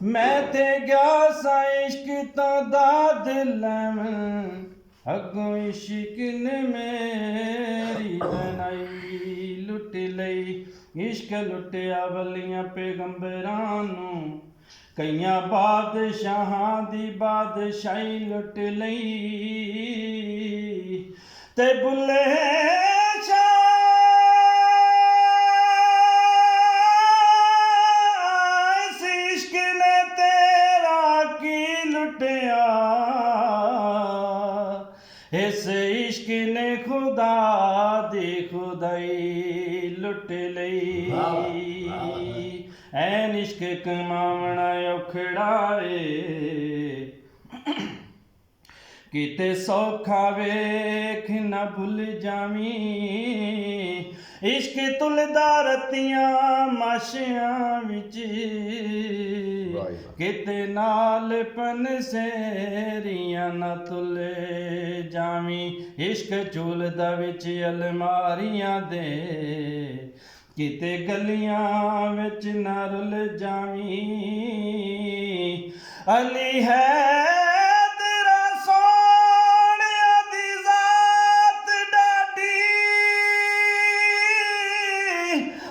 मैं ते गया सा इश्क तो दाद लैवन अगों इश्क ने मेरी बनाई लुट लई इश्क लुटिया वलियां पैगंबरां नूं कईयां बादशाहां दी बादशाही लुट लई ते बुले इस इश्क ने खुदा दी खुदाई लुट लई ऐन इश्क कमावना औखड़ा ए किते सौखा वेख ना भुल जावी इश्क तुलदा रतियां माशियां विच किते नाल पनसेरियां ना तुले जावी इश्क झूलदा विच अलमारियां दे किते गलियां विच ना रुल जावी अली है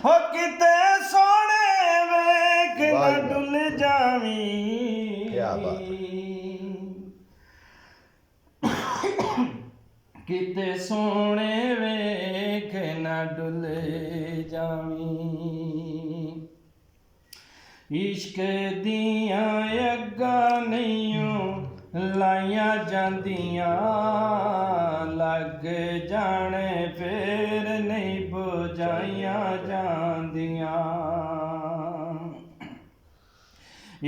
हो किते सोने वेख ना डुल जावी किते सोने वेख ना डुल जावी इश्क दियां अग्गां नहीं लाइयां जांदियां लग जाने फिर नहीं बुझाइयां जांदियां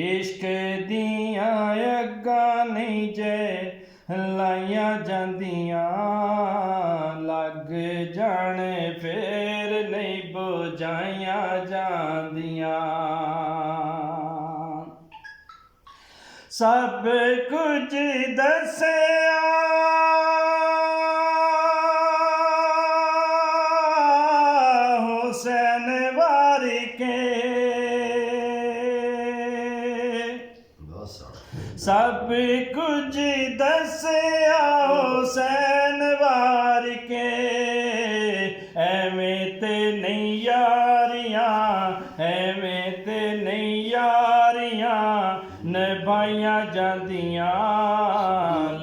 इश्क दियां अग्गां नहीं जे लाइयां जांदियां लग जाने फिर नहीं बुझाइयां जांदियां सब कुछ दसिया हुसैन वारी के सब कुछ दसिया हुसैन वारी के एवें ते नहीं यारियां एवें ते नहीं यारियां निभाइयां जांदियां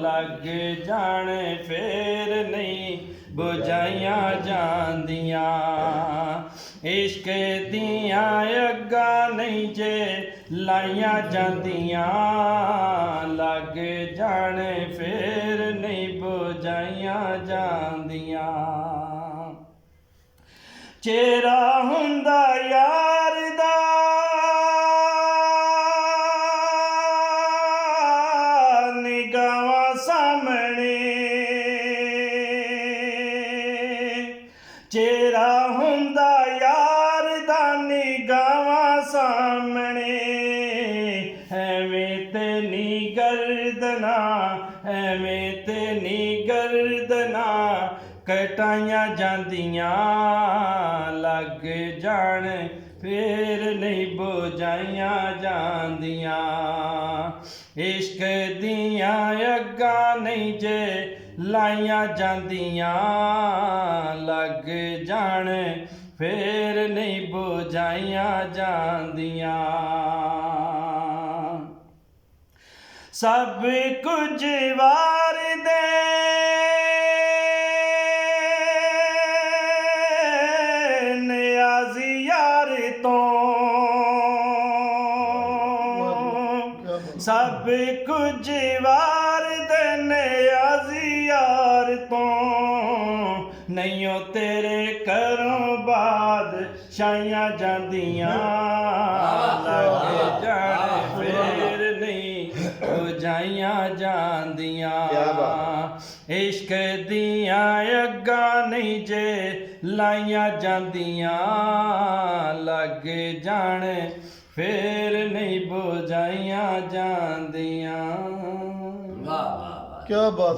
लग जाने फिर नहीं बुझाइयां जांदियां इश्क दियां अग्गां नहीं जे लाइयां जांदियां लग जाने फिर नहीं बुझाइयां जांदियां चेहरा हुंदा यार दा चेहरा हुंदा यार दा निगाहां सामने एवें ते नी गर्दना एवें ते नी गर्दना कटाइयां जांदियां लग जान फिर नहीं बुझाइयां जांदियां इश्क दियां अग्गां नहीं जे लाइयां जांदियां लग जान फिर नहीं बुझाइयां जांदियां सब कुछ वार दे नियाज़ी यार तो सब कुछ वार दे नियाज़ी यार तो नहीं हो तेरे घरों बाद शाइयां जांदियां लग जाने फिर नहीं बुझाइयां जांदियां इश्क दियां अग्गां नहीं जे लाइयां जांदियां लग जाने फिर नहीं बुझाइयां जांदियां। क्या बात।